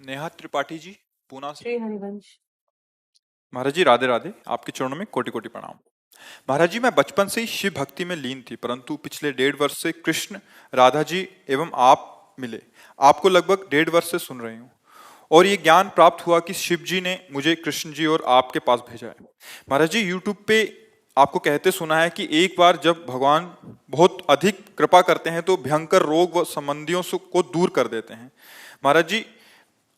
नेहा त्रिपाठी जी, पूना से। श्री हरिवंश। महाराज जी राधे राधे, आपके चरणों में कोटि कोटि प्रणाम। महाराज जी, मैं बचपन से ही शिव भक्ति में लीन थी, परंतु पिछले 1.5 वर्ष से कृष्ण, राधा जी एवं आप मिले। आपको लगभग 1.5 वर्ष से सुन रही हूँ और ये ज्ञान प्राप्त हुआ कि शिव जी ने मुझे कृष्ण जी और आपके पास भेजा है। महाराज जी, यूट्यूब पे आपको कहते सुना है कि एक बार जब भगवान बहुत अधिक कृपा करते हैं तो भयंकर रोग व संबंधियों को दूर कर देते हैं। महाराज जी,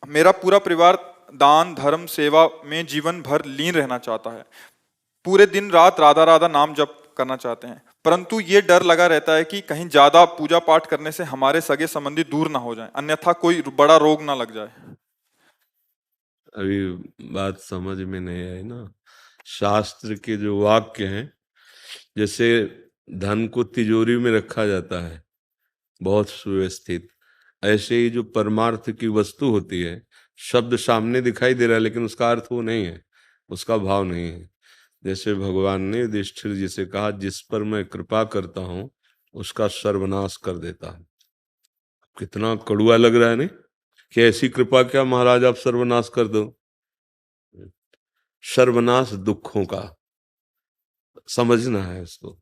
मेरा पूरा परिवार दान धर्म सेवा में जीवन भर लीन रहना चाहता है। पूरे दिन रात राधा राधा नाम जप करना चाहते हैं, परंतु ये डर लगा रहता है कि कहीं ज्यादा पूजा पाठ करने से हमारे सगे संबंधी दूर ना हो जाएं, अन्यथा कोई बड़ा रोग ना लग जाए। अभी बात समझ में नहीं आई ना। शास्त्र के जो वाक्य हैं, जैसे धन को तिजोरी में रखा जाता है बहुत सुव्यवस्थित, ऐसे ही जो परमार्थ की वस्तु होती है, शब्द सामने दिखाई दे रहा है लेकिन उसका अर्थ वो नहीं है, उसका भाव नहीं है। जैसे भगवान ने युधिष्ठिर जी से कहा, जिस पर मैं कृपा करता हूं उसका सर्वनाश कर देता हूं। कितना कड़ुआ लग रहा है नहीं कि ऐसी कृपा क्या महाराज आप सर्वनाश कर दो। सर्वनाश दुखों का समझना है उसको।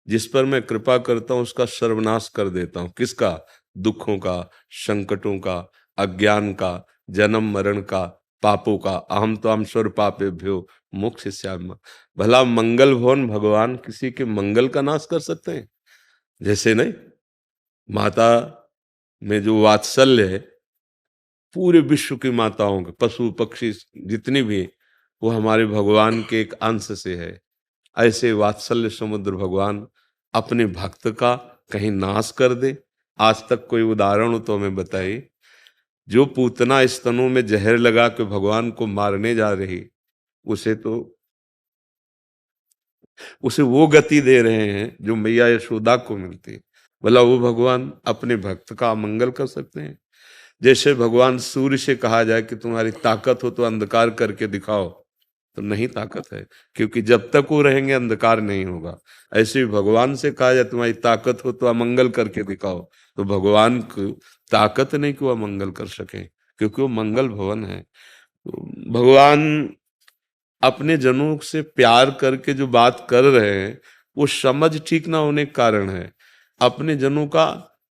जिस पर मैं कृपा करता हूं उसका सर्वनाश कर देता हूं। किसका? दुखों का, संकटों का, अज्ञान का, जन्म मरण का, पापों का। अहम तो हम स्वर पापेभ्यो मोक्षयिष्यामि। भला मंगल भवन भगवान किसी के मंगल का नाश कर सकते हैं? जैसे नहीं, माता में जो वात्सल्य है, पूरे विश्व की माताओं के, पशु पक्षी जितनी भी, वो हमारे भगवान के एक अंश से है। ऐसे वात्सल्य समुद्र भगवान अपने भक्त का कहीं नाश कर दे। आज तक कोई उदाहरण हो तो हमें बताइए। जो पूतना स्तनों में जहर लगा के भगवान को मारने जा रही, उसे वो गति दे रहे हैं जो मैया यशोदा को मिलती। भला वो भगवान अपने भक्त का अमंगल कर सकते हैं? जैसे भगवान सूर्य से कहा जाए कि तुम्हारी ताकत हो तो अंधकार करके दिखाओ, तो नहीं ताकत है, क्योंकि जब तक वो रहेंगे अंधकार नहीं होगा। ऐसे ही भगवान से कहा जाए तुम्हारी ताकत हो तो अमंगल करके दिखाओ, तो भगवान को ताकत नहीं कि वो अमंगल कर सके, क्योंकि वो मंगल भवन है। तो भगवान अपने जनों से प्यार करके जो बात कर रहे हैं, वो समझ ठीक ना होने के कारण है। अपने जनों का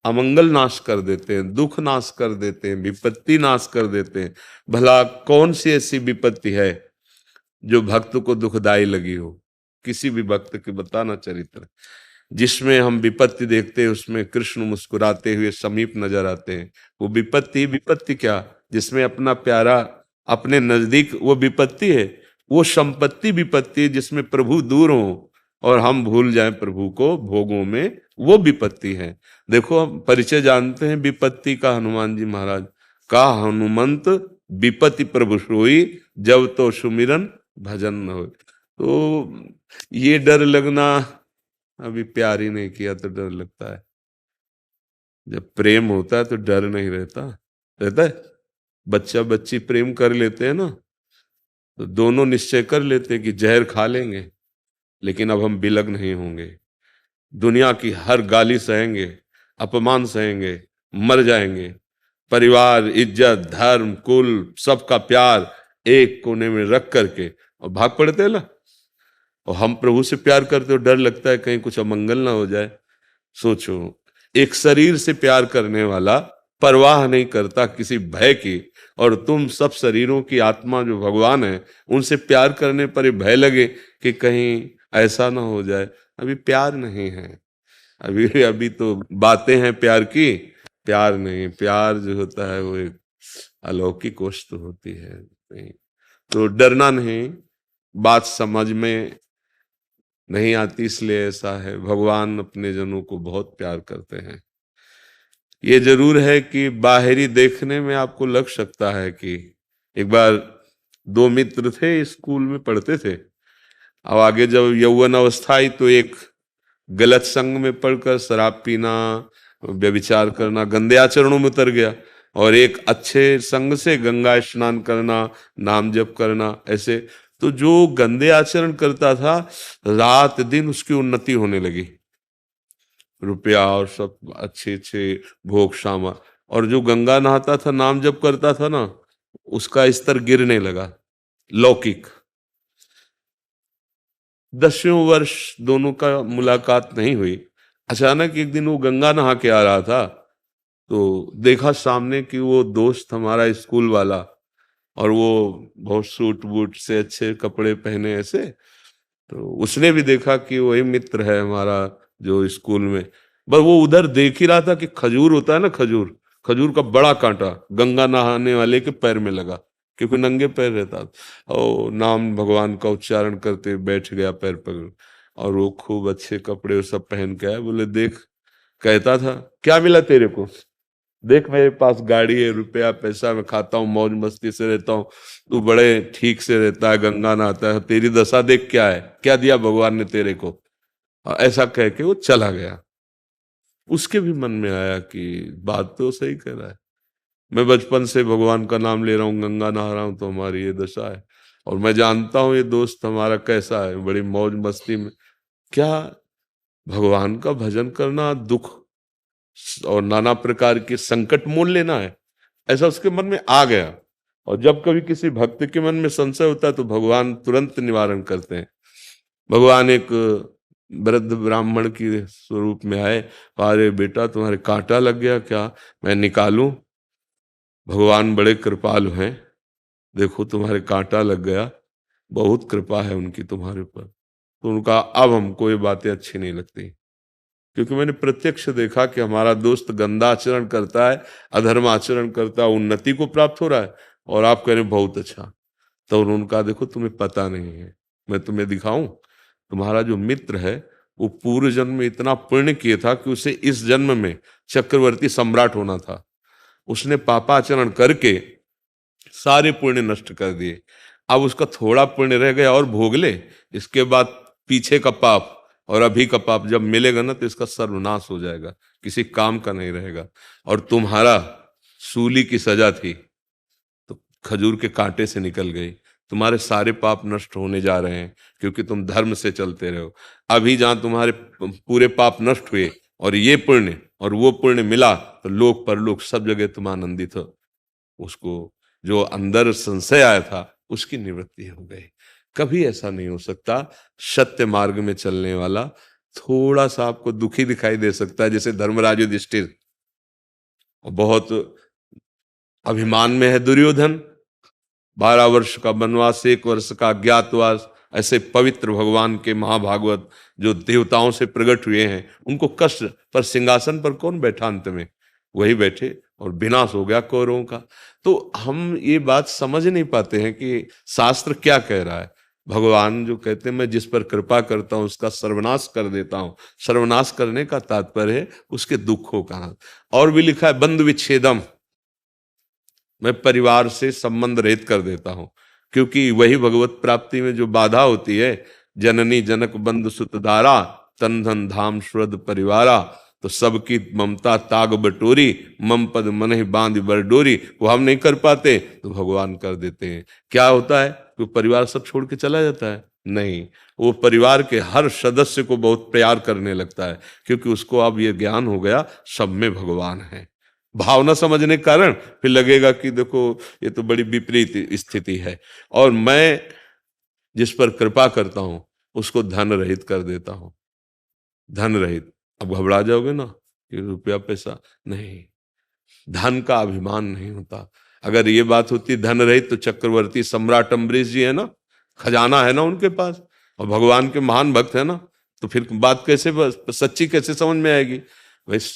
अमंगल नाश कर देते हैं, दुख नाश कर देते हैं, विपत्ति नाश कर देते हैं। भला कौन सी ऐसी विपत्ति है जो भक्त को दुखदाई लगी हो? किसी भी भक्त के बताना चरित्र जिसमें हम विपत्ति देखते हैं, उसमें कृष्ण मुस्कुराते हुए समीप नजर आते हैं। वो विपत्ति क्या, जिसमें अपना प्यारा अपने नजदीक, वो विपत्ति है। वो संपत्ति विपत्ति जिसमें प्रभु दूर हो और हम भूल जाएं प्रभु को भोगों में, वो विपत्ति है। देखो, हम परिचय जानते हैं विपत्ति का हनुमान जी महाराज का। हनुमंत विपत्ति प्रभु सोई, जब तो सुमिरन भजन न हो। तो ये डर लगना, अभी प्यार ही नहीं किया तो डर लगता है। जब प्रेम होता है तो डर नहीं रहता है। बच्चा बच्ची प्रेम कर लेते हैं ना, तो दोनों निश्चय कर लेते हैं कि जहर खा लेंगे, लेकिन अब हम बिलग नहीं होंगे। दुनिया की हर गाली सहेंगे, अपमान सहेंगे, मर जाएंगे। परिवार, इज्जत, धर्म, कुल, सबका प्यार एक कोने में रख करके और भाग पड़ते हैं ना। और हम प्रभु से प्यार करते हो, डर लगता है कहीं कुछ अमंगल ना हो जाए। सोचो, एक शरीर से प्यार करने वाला परवाह नहीं करता किसी भय की, और तुम सब शरीरों की आत्मा जो भगवान है, उनसे प्यार करने पर ही भय लगे कि कहीं ऐसा ना हो जाए। अभी प्यार नहीं है, अभी तो बातें हैं प्यार की, प्यार नहीं। प्यार जो होता है वो एक अलौकिक वस्तु होती है। नहीं तो डरना नहीं। बात समझ में नहीं आती इसलिए ऐसा है। भगवान अपने जनों को बहुत प्यार करते हैं। ये जरूर है कि बाहरी देखने में आपको लग सकता है कि एक बार दो मित्र थे, स्कूल में पढ़ते थे। अब आगे जब यौवन अवस्था आई तो एक गलत संग में पढ़कर शराब पीना, व्यभिचार करना, गंदे आचरणों में उतर गया, और एक अच्छे संग से गंगा स्नान करना, नाम जप करना, ऐसे। तो जो गंदे आचरण करता था, रात दिन उसकी उन्नति होने लगी, रुपया और सब अच्छे अच्छे भोग सामा। और जो गंगा नहाता था, नाम जप करता था ना, उसका स्तर गिरने लगा, लौकिक। 10वें वर्ष दोनों का मुलाकात नहीं हुई। अचानक एक दिन वो गंगा नहा के आ रहा था, तो देखा सामने कि वो दोस्त हमारा स्कूल वाला, और वो बहुत सूट बूट से अच्छे कपड़े पहने ऐसे, तो उसने भी देखा कि वही मित्र है हमारा जो स्कूल में। बस वो उधर देख ही रहा था कि खजूर होता है ना, खजूर, खजूर का बड़ा कांटा गंगा नहाने वाले के पैर में लगा, क्योंकि नंगे पैर रहता था। और नाम भगवान का उच्चारण करते बैठ गया पैर पकड़, और वो खूब अच्छे कपड़े वो सब पहन के आया। बोले देख, कहता था क्या मिला तेरे को, देख मेरे पास गाड़ी है, रुपया पैसा, मैं खाता हूँ, मौज मस्ती से रहता हूँ, तू बड़े ठीक से रहता है, गंगा नहाता है, तेरी दशा देख क्या है, क्या दिया भगवान ने तेरे को। और ऐसा कह के वो चला गया। उसके भी मन में आया कि बात तो सही कह रहा है, मैं बचपन से भगवान का नाम ले रहा हूँ, गंगा नहा रहा हूँ, तो हमारी ये दशा है। और मैं जानता हूँ ये दोस्त हमारा कैसा है, बड़ी मौज मस्ती में। क्या भगवान का भजन करना दुख और नाना प्रकार के संकट मोल लेना है, ऐसा उसके मन में आ गया। और जब कभी किसी भक्त के मन में संशय होता है तो भगवान तुरंत निवारण करते हैं। भगवान एक वृद्ध ब्राह्मण के स्वरूप में आए, अरे बेटा तुम्हारे कांटा लग गया क्या, मैं निकालूं। भगवान बड़े कृपालु हैं, देखो तुम्हारे कांटा लग गया, बहुत कृपा है उनकी तुम्हारे ऊपर। तो उनका अब हमको ये बातें अच्छी नहीं लगती, क्योंकि मैंने प्रत्यक्ष देखा कि हमारा दोस्त गंदा आचरण करता है, अधर्म आचरण करता है, उन्नति को प्राप्त हो रहा है, और आप कह रहे हैं बहुत अच्छा। तो उन्होंने कहा देखो तुम्हें पता नहीं है, मैं तुम्हें दिखाऊं, तुम्हारा जो मित्र है वो पूर्व जन्म में इतना पुण्य किया था कि उसे इस जन्म में चक्रवर्ती सम्राट होना था। उसने पापाचरण करके सारे पुण्य नष्ट कर दिए। अब उसका थोड़ा पुण्य रह गया और भोग ले, इसके बाद पीछे का पाप और अभी का पाप जब मिलेगा ना तो इसका सर्वनाश हो जाएगा, किसी काम का नहीं रहेगा। और तुम्हारा सूली की सजा थी तो खजूर के कांटे से निकल गई, तुम्हारे सारे पाप नष्ट होने जा रहे हैं क्योंकि तुम धर्म से चलते रहो। अभी जहां तुम्हारे पूरे पाप नष्ट हुए और ये पुण्य और वो पुण्य मिला, तो लोक परलोक सब जगह तुम आनंदित हो। उसको जो अंदर संशय आया था उसकी निवृत्ति हो गई। कभी ऐसा नहीं हो सकता। सत्य मार्ग में चलने वाला थोड़ा सा आपको दुखी दिखाई दे सकता है, जैसे धर्मराज युधिष्ठिर, बहुत अभिमान में है दुर्योधन, 12 वर्ष का वनवास, 1 वर्ष का अज्ञातवास, ऐसे पवित्र भगवान के महाभागवत जो देवताओं से प्रकट हुए हैं, उनको कष्ट पर सिंहासन पर कौन बैठा, अंत में वही बैठे और विनाश हो गया कौरवों का। तो हम ये बात समझ नहीं पाते हैं कि शास्त्र क्या कह रहा है। भगवान जो कहते हैं मैं जिस पर कृपा करता हूं उसका सर्वनाश कर देता हूं, सर्वनाश करने का तात्पर्य है उसके दुखों का। और भी लिखा है बंधु विच्छेदम, मैं परिवार से संबंध रहित कर देता हूं, क्योंकि वही भगवत प्राप्ति में जो बाधा होती है, जननी जनक बंधु सुत दारा, तन धन धाम श्रद्ध परिवारा, तो सबकी ममता ताग बटोरी, मम पद मन ही बांध बरडोरी, वो हम नहीं कर पाते तो भगवान कर देते हैं। क्या होता है कि परिवार सब छोड़ के चला जाता है? नहीं, वो परिवार के हर सदस्य को बहुत प्यार करने लगता है, क्योंकि उसको अब ये ज्ञान हो गया सब में भगवान है। भावना समझने के कारण फिर लगेगा कि देखो ये तो बड़ी विपरीत स्थिति है, और मैं जिस पर कृपा करता हूं उसको धन रहित कर देता हूं। धन रहित, अब घबरा जाओगे ना कि रुपया पैसा नहीं, धन का अभिमान नहीं होता। अगर ये बात होती धन रहित तो चक्रवर्ती सम्राट अम्बरीश जी है ना, खजाना है ना उनके पास, और भगवान के महान भक्त है ना, तो फिर बात कैसे सच्ची कैसे समझ में आएगी। वैस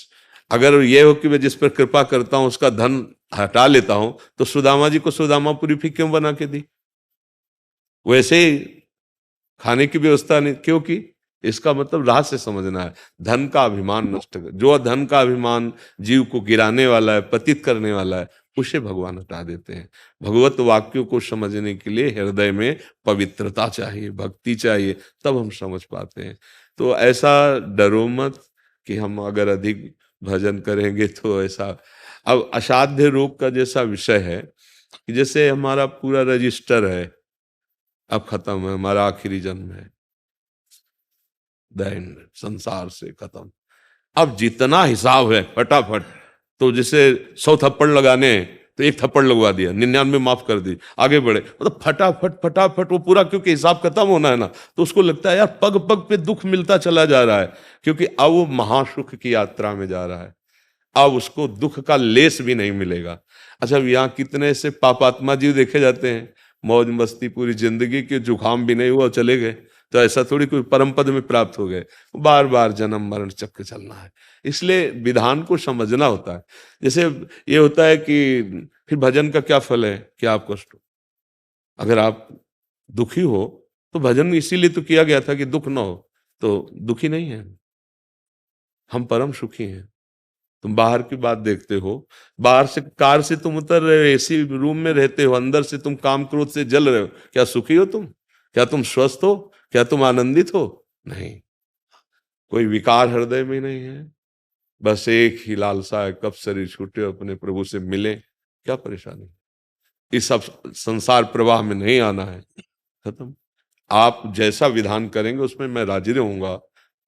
अगर ये हो कि मैं जिस पर कृपा करता हूं उसका धन हटा लेता हूं, तो सुदामा जी को सुदामापुरी फिर क्यों बना के दी? वैसे ही खाने की व्यवस्था नहीं, क्योंकि इसका मतलब रहस्य समझना है। धन का अभिमान नष्ट कर, जो धन का अभिमान जीव को गिराने वाला है, पतित करने वाला है, उसे भगवान हटा देते हैं। भगवत वाक्यों को समझने के लिए हृदय में पवित्रता चाहिए, भक्ति चाहिए, तब हम समझ पाते हैं। तो ऐसा डरो मत कि हम अगर अधिक भजन करेंगे तो ऐसा। अब असाध्य रोग का जैसा विषय है कि जैसे हमारा पूरा रजिस्टर है, अब खत्म है, हमारा आखिरी जन्म है, दैन संसार से खत्म, अब जितना हिसाब है फटाफट, तो जैसे 100 थप्पड़ लगाने तो एक थप्पड़ लगवा दिया, 99 माफ कर दी, आगे बढ़े, मतलब फटाफट फटाफट वो पूरा, क्योंकि हिसाब खत्म होना है ना, तो उसको लगता है यार पग पग पे दुख मिलता चला जा रहा है, क्योंकि अब वो महासुख की यात्रा में जा रहा है, अब उसको दुख का लेस भी नहीं मिलेगा। अच्छा, यहाँ कितने से पापात्मा जीव देखे जाते हैं, मौज मस्ती पूरी जिंदगी के, जुकाम भी नहीं हुआ चले गए, तो ऐसा थोड़ी कोई परम पद में प्राप्त हो गए, बार बार जन्म मरण चक्र चलना है। इसलिए विधान को समझना होता है। जैसे ये होता है कि फिर भजन का क्या फल है कि आप कष्ट हो, अगर आप दुखी हो तो भजन इसीलिए तो किया गया था कि दुख ना हो, तो दुखी नहीं है, हम परम सुखी हैं। तुम बाहर की बात देखते हो, बाहर से कार से तुम उतर रहे हो, एसी रूम में रहते हो, अंदर से तुम काम क्रोध से जल रहे हो, क्या सुखी हो तुम? क्या तुम स्वस्थ हो? क्या तुम आनंदित हो? नहीं, कोई विकार हृदय में नहीं है, बस एक ही लालसा है, कब शरीर छूटे अपने प्रभु से मिले। क्या परेशानी? इस सब संसार प्रवाह में नहीं आना है, खत्म। आप जैसा विधान करेंगे उसमें मैं राजी रहूंगा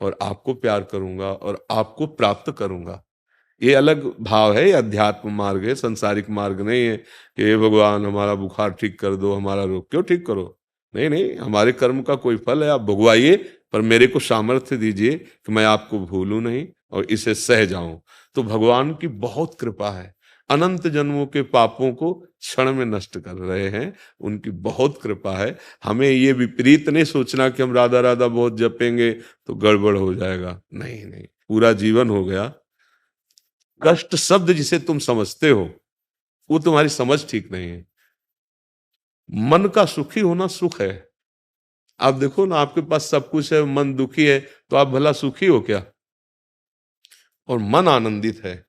और आपको प्यार करूंगा और आपको प्राप्त करूंगा। ये अलग भाव है, ये अध्यात्म मार्ग है, संसारिक मार्ग नहीं है कि हे भगवान हमारा बुखार ठीक कर दो, हमारा रोग क्यों ठीक करो। नहीं नहीं, हमारे कर्म का कोई फल है, आप भुगवाइए, पर मेरे को सामर्थ्य दीजिए कि मैं आपको भूलूं नहीं और इसे सह जाऊं। तो भगवान की बहुत कृपा है, अनंत जन्मों के पापों को क्षण में नष्ट कर रहे हैं, उनकी बहुत कृपा है। हमें ये विपरीत नहीं सोचना कि हम राधा राधा बहुत जपेंगे तो गड़बड़ हो जाएगा, नहीं नहीं, पूरा जीवन हो गया। कष्ट शब्द जिसे तुम समझते हो वो तुम्हारी समझ ठीक नहीं है। मन का सुखी होना सुख है। आप देखो ना, आपके पास सब कुछ है, मन दुखी है, तो आप भला सुखी हो क्या? और मन आनंदित है,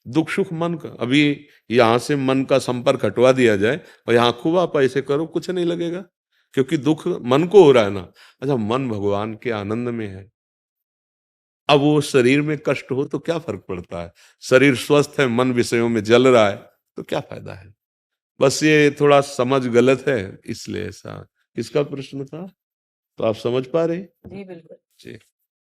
दुख सुख मन का। अभी यहां से मन का संपर्क हटवा दिया जाए और यहाँ खूब आप ऐसे करो, कुछ नहीं लगेगा, क्योंकि दुख मन को हो रहा है ना। अच्छा, मन भगवान के आनंद में है। अब वो शरीर में कष्ट हो तो क्या फर्क पड़ता है, शरीर स्वस्थ है, मन विषयों में जल रहा है, तो क्या फायदा है। बस ये थोड़ा समझ गलत है, इसलिए ऐसा। किसका प्रश्न था, तो आप समझ पा रहे? जी बिल्कुल। जी।